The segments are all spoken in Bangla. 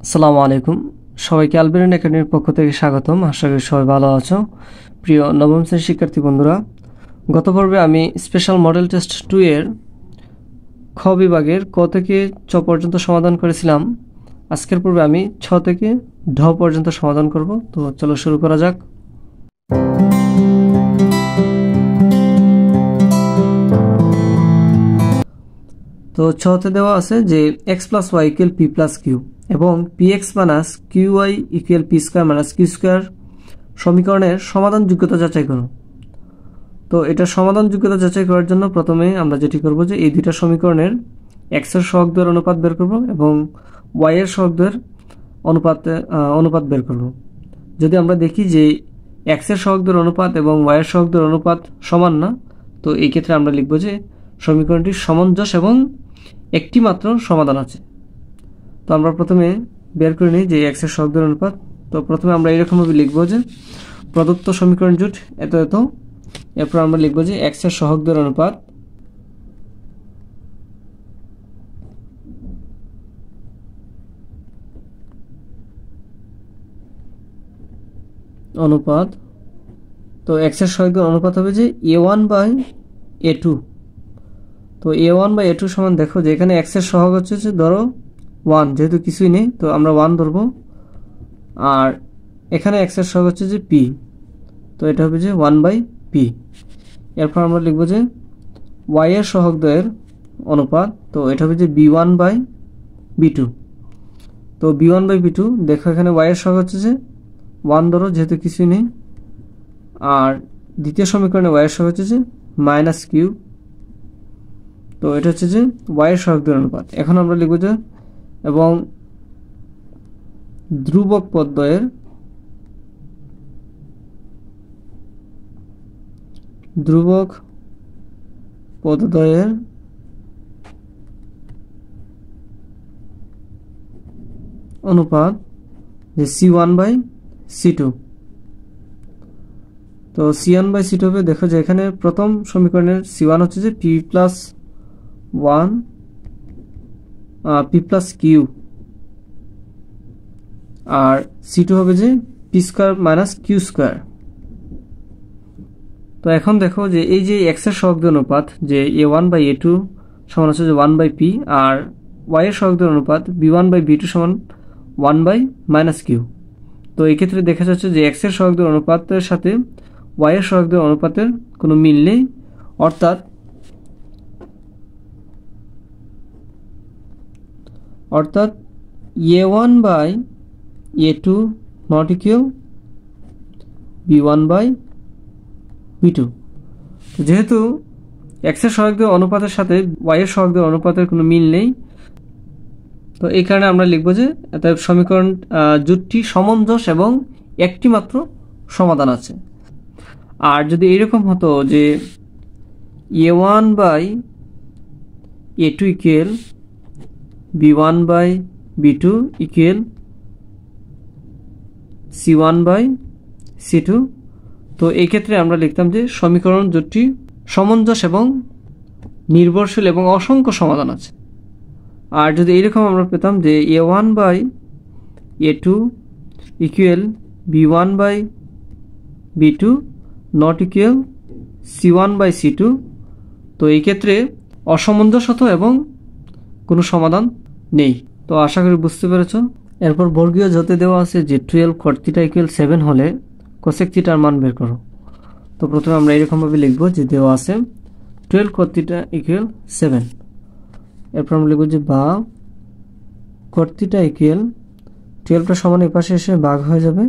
আসসালামু আলাইকুম। সবাইকে আলবেরিন একাডেমির পক্ষ থেকে স্বাগতম। আশা করি সবাই ভালো আছো। প্রিয় নবম শ্রেণীর শিক্ষার্থী বন্ধুরা, গত পর্বে আমি স্পেশাল মডেল টেস্ট 2 এর খ বিভাগের ক থেকে চ পর্যন্ত সমাধান করেছিলাম। আজকের পর্বে আমি ছ থেকে ঢ পর্যন্ত সমাধান করব। তো চলো শুরু করা যাক। তো ছতে দেওয়া আছে যে X plus Y equal P plus Q এবং P X minus Q Y equal P square minus Q square সমীকরণের সমাধান যোগ্যতা যাচাই করো। তো এটা সমাধান যোগ্যতা যাচাই করার জন্য প্রথমে আমরা যেটি করব যে এই দুইটা সমীকরণের এক্স এর সহগদ্বয়ের অনুপাত বের করব এবং ওয়াই এর সহগদ্বয়ের অনুপাত বের করব। যদি আমরা দেখি যে এক্স এর সহগদ্বয়ের অনুপাত এবং ওয়াই এর সহগদ্বয়ের অনুপাত সমান না, তো এই ক্ষেত্রে আমরা লিখব যে সমীকরণটি সামঞ্জস এবং একটি মাত্র সমাধান আছে। তো আমরা প্রথমে বের করে নিই যে এক্স এর সহগদ্বয়ের অনুপাত। তো প্রথমে আমরা এরকমভাবে লিখব যে প্রদত্ত সমীকরণ জোট এত এত, এরপর আমরা লিখব যে এক্স এর সহগদ্বয়ের অনুপাত তো এক্স এর সহগদ্বয়ের অনুপাত হবে যে a1/a2। তো a1/a2 সমান, দেখো যে এখানে এক্স এর সহগ হচ্ছে যে ধরো 1, যেহেতু কিছুই নেই তো আমরা 1 ধরবো, আর এখানে এক্স এর সহগ হচ্ছে যে p, তো এটা হবে যে 1/p। এরপর আমরা লিখব যে y এর সহগদ্বয়ের অনুপাত, তো এটা হবে যে b1/b2। তো b1/b2, দেখো এখানে y এর সহগ হচ্ছে যে 1 ধরো, যেহেতু কিছুই নেই, আর দ্বিতীয় সমীকরণে y এর সহগ হচ্ছে যে -q। তো এটা হচ্ছে যে y এর সহগদ্বয়ের অনুপাত। এখন আমরা লিখব যে এবং ধ্রুবক পদদ্বয়ের অনুপাত যে c1/c2। তো c1/c2 হবে, দেখো যে এখানে প্রথম সমীকরণের c1 হচ্ছে যে p প্লাস কিউ, আর c2 হবে যে p square minus Q square. তো এখন দেখো যে এই যে এক্স এর সহগদ্বয় অনুপাত যে a1/a2 সমান হচ্ছে যে 1/p, আর y এর সহগদ্বয় অনুপাত b1/b2 সমান 1/-q। তো এই ক্ষেত্রে দেখা যাচ্ছে যে এক্স এর সহগদ্বয় অনুপাতের সাথে y এর সহগদ্বয় অনুপাতের কোনো মিল নেই, অর্থাৎ a1/a2 নট ইকুয়াল b1/b2। যেহেতু এক্স এর সহগদ্বয় অনুপাতের সাথে y এর সহগদ্বয় অনুপাতের কোনো মিল নেই, তো এই কারণে আমরা লিখব যে অতএব সমীকরণ জোটটি সামঞ্জস এবং একটি মাত্র সমাধান আছে। আর যদি এইরকম হতো যে a1/a2 equal b1/b2 equal c1/c2, তো এই ক্ষেত্রে আমরা লিখতাম যে সমীকরণ জোটটি সামঞ্জস এবং নির্ভরশীল এবং অসংখ্য সমাধান আছে। আর যদি এইরকম আমরা পেতাম যে a1/a2 equal b1/b2 not equal c1/c2, তো এই ক্ষেত্রে অসামঞ্জস হতো এবং কোনো সমাধান নেই। তো আশা করি বুঝতে পেরেছ। এরপর বর্গীয় যতে দেওয়া আছে যে 12 cot θ ইকুয়াল 7 হলে cosec θ এর মান বের করো। তো প্রথমে আমরা এরকমভাবে লিখব যে দেওয়া আছে 12 cot θ ইকুয়াল 7। এরপর আমরা লিখব যে বা cot θ ইকুয়াল 12টা সমান এই পাশে এসে ভাগ হয়ে যাবে,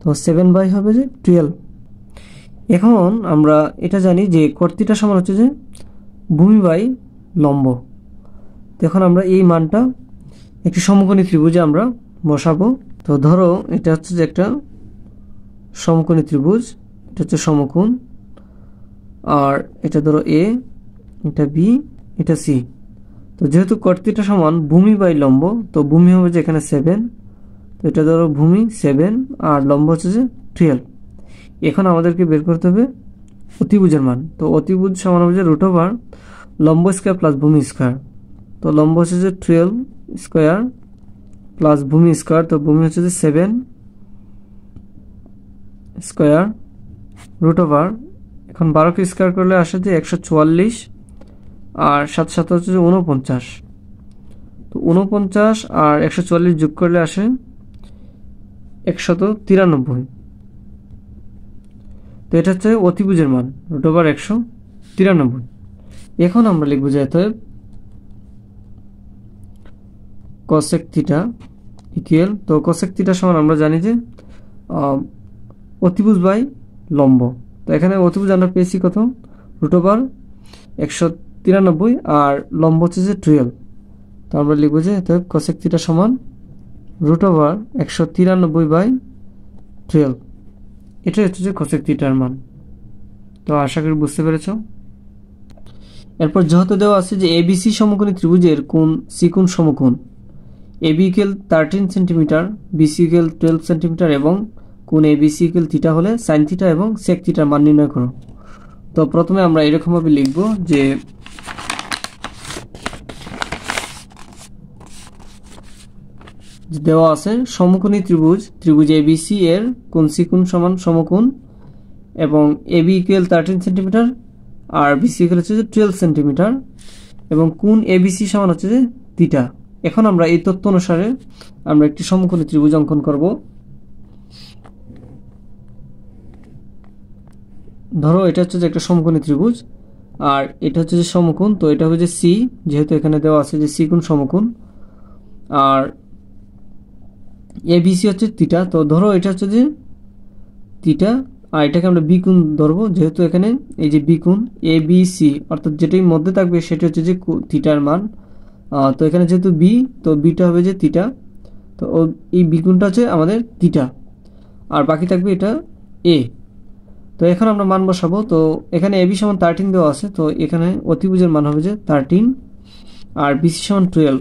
তো 7/, হবে যে 12। এখন আমরা এটা জানি যে cot θ সমান হচ্ছে যে ভূমি বাই লম্ব। এখন আমরা এই মানটা একটি সমকোণী ত্রিভুজে আমরা বসাবো। তো ধরো এটা হচ্ছে যে একটা সমকোণী ত্রিভুজ, এটা হচ্ছে সমকোণ, আর এটা ধরো এ, এটা বি, এটা সি। তো যেহেতু cot θ সমান ভূমি বাই লম্ব, তো ভূমি হবে যে এখানে 7, তো এটা ধরো ভূমি 7 আর লম্ব হচ্ছে যে 12। এখন আমাদেরকে বের করতে হবে অতিভুজের মান। তো অতিভুজ সমান হবে যে √ লম্ব স্কয়ার প্লাস ভূমি স্কয়ার। তো লম্ব হচ্ছে যে 12 স্কয়ার প্লাস ভূমি স্কোয়ার, তো ভূমি হচ্ছে যে 7 স্কোয়ার রুট ওভার, এখন 12কে স্কোয়ার করলে আসে যে 144 আর 7 7 হচ্ছে যে 49, তো 49 আর 144 যোগ করলে আসে 193। তো এটা হচ্ছে অতিভুজের মান রুট ওভার 193। এখন আমরা লিখব যে অতএব cosec থিটা ইকুয়াল, তো cosec থিটা সমান আমরা জানি যে অতিভুজ বাই লম্ব। তো এখানে অতিভুজ আমরা পেয়েছি কত, রুট ওভার 193 আর লম্ব হচ্ছে যে 12। তো আমরা লিখব যে অতএব cosec থিটা সমান রুট ওভার 193/12। এটাই হচ্ছে যে cosec থিটার মান। তো আশা করি বুঝতে পেরেছ। এরপর যেহেতু দেওয়া আছে যে এবিসি সমকোণী ত্রিভুজের কোণ সি কোণ সমকোণ, AB equal 13 centimetre, BC equal 12 centimetre এবং কোণ এবিসি ইকুয়াল থিটা হলে সাইন থিটা এবং সেক থিটার মান নির্ণয় করো। তো প্রথমে আমরা এরকমভাবে লিখব যে দেওয়া আছে সমকোণী ত্রিভুজ এবিসি এর কোণ সি কোণ সমান সমকোণ এবং এবি ইকুয়াল 13 সেন্টিমিটার আর বিসি ইকুয়াল হচ্ছে যে 12 সেন্টিমিটার এবং কোণ এবিসি সমান হচ্ছে যে থিটা। এখন আমরা এই তথ্য অনুসারে আমরা একটি সমকোণী ত্রিভুজ অঙ্কন করব। ধরো এটা হচ্ছে যে একটা সমকোণী ত্রিভুজ আর এটা হচ্ছে যে সমকোণ, তো এটা হচ্ছে সি, যেহেতু এখানে দেওয়া আছে যে সি কোণ সমকোণ, আর এবিসি হচ্ছে থিটা। তো ধরো এটা হচ্ছে যে থিটা আর এটাকে আমরা বি কোণ ধরবো, যেহেতু এখানে এই যে বি কোণ এ বি সি অর্থাৎ যেটাই মধ্যে থাকবে সেটা হচ্ছে যে থিটার মান। তো এখানে যেহেতু বি, তো বিটা হবে যে থিটা, তো এই বি কোণটা হচ্ছে আমাদের থিটা আর বাকি থাকবে এটা এ। তো এখন আমরা মান বসাবো। তো এখানে এবি সমান 13 দেওয়া আছে, তো এখানে অতিভুজের মান হবে যে 13 আর বিসি সমান 12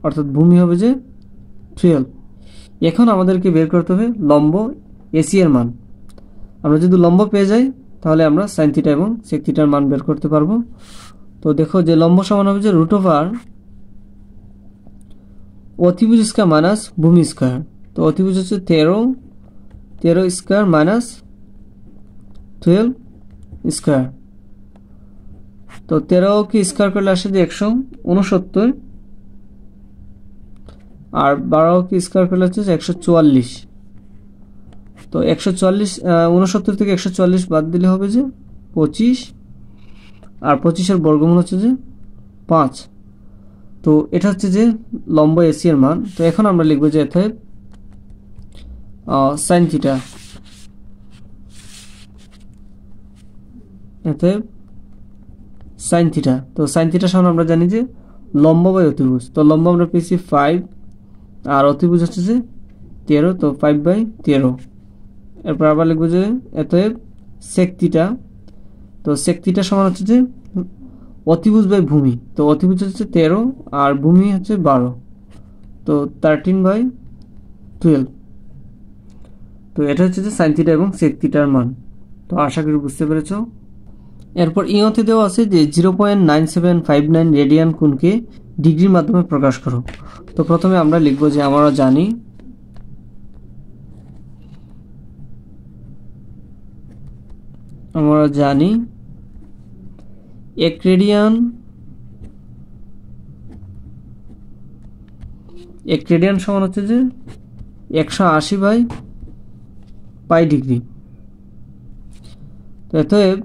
অর্থাৎ ভূমি হবে যে 12। এখন আমাদেরকে বের করতে হবে লম্ব এসি এর মান। আমরা যদি লম্ব পেয়ে যাই তাহলে আমরা সাইন থিটা এবং সেক থিটার মান বের করতে পারবো। তো দেখো যে লম্ব সমান হবে যে রুট ওভার অতিভুজ স্কয়ার মাইনাস ভূমি স্কয়ার। তো অতিভুজ হচ্ছে 13 স্কয়ার মাইনাস 12 স্কয়ার। তো 13 কে স্কয়ার করলে আসে যে 169 আর 12 কে স্কয়ার করলে হচ্ছে 144। তো 144 69 থেকে 144 বাদ দিলে হবে যে 25 আর 25 এর বর্গমূল হচ্ছে যে 5। তো এটা হচ্ছে যে লম্ব এসি এর মান। তো এখন আমরা লিখব যে অতএব সাইন থিটা, অতএব সাইন থিটা। তো সাইন থিটা সমান আমরা জানি যে লম্ব বাই অতিভুজ। তো লম্ব আমরা পেয়েছি 5 আর অতিভুজ হচ্ছে যে 13, তো 5/13। এরপর আবার লিখব যে অতএব সেক থিটা। তো সেক থিটা সমান হচ্ছে যে অতিভুজ বাই ভূমি। তো অতিভুজ হচ্ছে 13 আর ভূমি হচ্ছে 12, তো 13/12। তো এটা হচ্ছে যে সাইন থিটা এবং সেক থিটার মান। তো আশা করি বুঝতে পেরেছ। এরপর ইতে দেওয়া আছে যে 0.9759 রেডিয়ান কোণকে ডিগ্রির মাধ্যমে প্রকাশ করো। তো প্রথমে আমরা লিখব যে আমরা জানি 1 রেডিয়ান সমান হচ্ছে যে 180/π ডিগ্রি। তো অতএব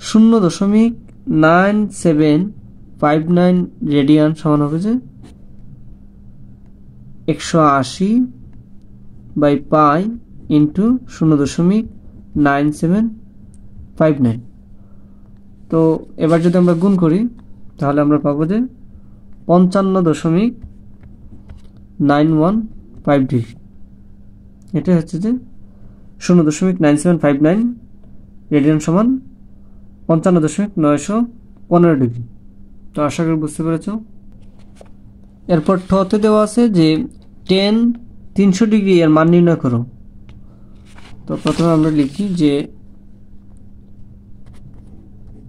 0.9759 রেডিয়ান সমান হবে যে 180/π ইন্টু 0.9759। তো এবার যদি আমরা গুণ করি তাহলে আমরা পাবো যে 55.915 ডিগ্রি। এটা হচ্ছে যে 0.9759 রেডিয়ান সমান 55.915 ডিগ্রি। তো আশা করি বুঝতে পেরেছ। এরপর ঠতে দেওয়া আছে যে tan 300 ডিগ্রি এর মান নির্ণয় করো। তো প্রথমে আমরা লিখি যে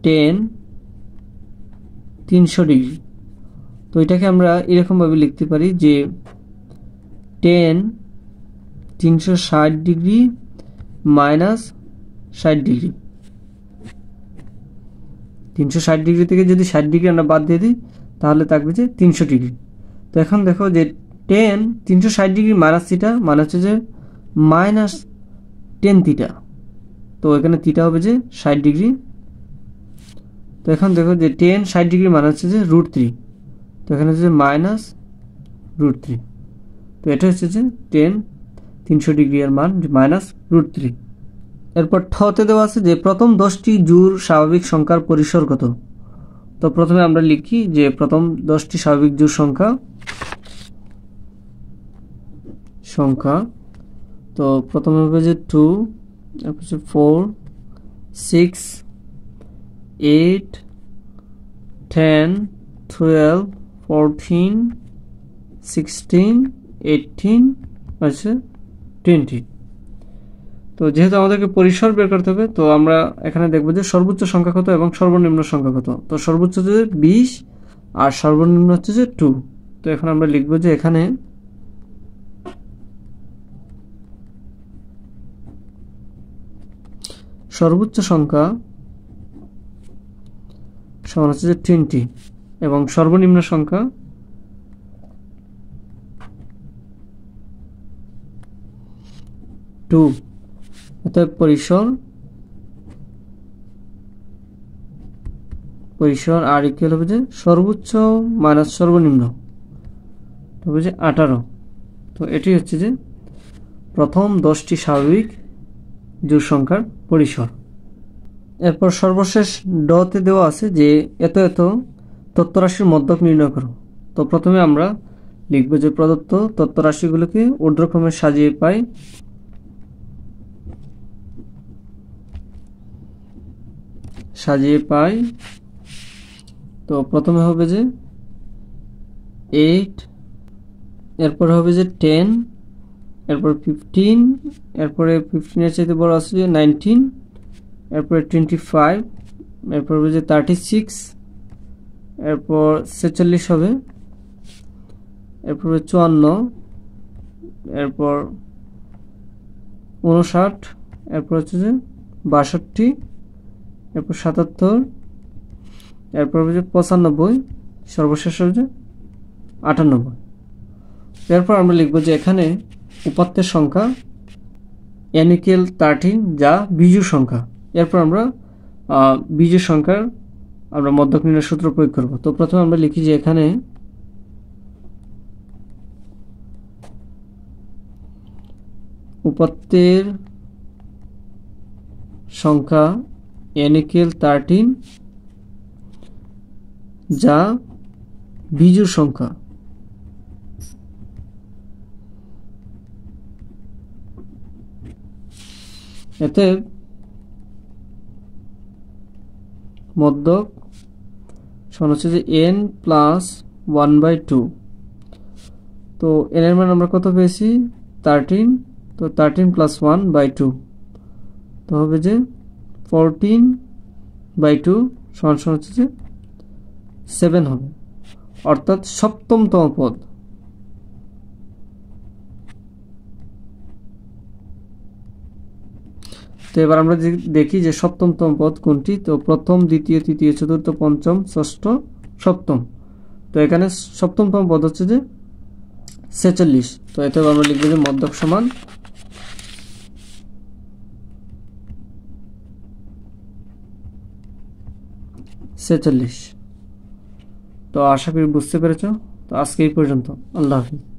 tan 300 ডিগ্রি তো এটাকে আমরা এরকমভাবে লিখতে পারি যে tan 360 degree minus 60 degree. 360 degree থেকে যদি 60 ডিগ্রি আমরা বাদ দিয়ে দিই তাহলে থাকবে যে 300 ডিগ্রি। তো এখন দেখো যে tan 360 ডিগ্রি মাইনাস থিটা মানে হচ্ছে যে মাইনাস টেন থিটা। তো এখানে থিটা হবে যে 60 ডিগ্রি। তো এখন দেখো যে tan 60 ডিগ্রি মানে হচ্ছে যে √3। তো এখানে হচ্ছে যে মাইনাস √3। তো এটা হচ্ছে যে tan 300 ডিগ্রি এর মান মাইনাস √3। এরপর ঠতে দেওয়া আছে যে প্রথম 10টি জোড় স্বাভাবিক সংখ্যার পরিসর কত। তো প্রথমে আমরা লিখি যে প্রথম 10টি স্বাভাবিক জোড় সংখ্যা। তো প্রথমে হবে যে 2, তারপর 4, 6, 8, 10, 12, 14, 16, 18 আছে 20। তো যেহেতু আমাদেরকে পরিসর বের করতে হবে তো আমরা এখানে দেখব যে সর্বোচ্চ সংখ্যা কত এবং সর্বনিম্ন সংখ্যা কত। তো সর্বোচ্চ যে 20 আর সর্বনিম্ন হচ্ছে যে 2। তো এখন আমরা লিখব যে এখানে সর্বোচ্চ সংখ্যা সমান হচ্ছে যে 20 এবং সর্বনিম্ন সংখ্যা 2। অর্থাৎ পরিসর আর ইকুয়াল হবে যে সর্বোচ্চ মাইনাস সর্বনিম্ন হবে যে 18। তো এটি হচ্ছে যে প্রথম 10টি স্বাভাবিক জোড় সংখ্যার পরিসর। এরপর সর্বশেষ ডতে দেওয়া আছে যে এত এত তথ্যরাশির মধ্যক নির্ণয় করো। তো প্রথমে আমরা লিখব যে প্রদত্ত তথ্যরাশিগুলোকে ঊর্ধ্বক্রমে সাজিয়ে পাই। তো প্রথমে হবে যে 8, এরপর হবে যে 10, এরপর 15, এরপরে 15 এর চাইতে বড় আছে যে 19, এরপরে 25, এরপর হবে যে 36, এরপর 46 হবে, এরপর 54, এরপর 59, এরপর হচ্ছে যে 62, এরপর 77, এরপর হবে যে 95, সর্বশেষ হবে যে 98। এরপর আমরা লিখব যে এখানে উপাত্তের সংখ্যা n = 13 যা বিজোড় সংখ্যা। এরপর আমরা বিজোড় সংখ্যার আমরা মধ্যক নির্ণয়ের সূত্র প্রয়োগ করব। তো প্রথমে আমরা লিখি যে এখানে উপাত্তের সংখ্যা n = 13 যা বিজোড় সংখ্যা। এতে মধ্যক সমান হচ্ছে যে n + 1/2। তো n এর মান আমরা কত পেয়েছি 13। তো 13 + 1/2 তো হবে যে 14/2 সমান হচ্ছে যে 7 হবে, অর্থাৎ সপ্তমতম পদ। তো এবার আমরা দেখি যে সপ্তমতম পদ কোনটি। তো প্রথম, দ্বিতীয়, তৃতীয়, চতুর্থ, পঞ্চম, ষষ্ঠ, সপ্তম। তো এখানে সপ্তমতম পদ হচ্ছে যে 46। তো এতে আমরা লিখব যে মধ্যক সমান 46। তো আশা করি বুঝতে পেরেছ। তো আজকে এই পর্যন্ত। আল্লাহ হাফিজ।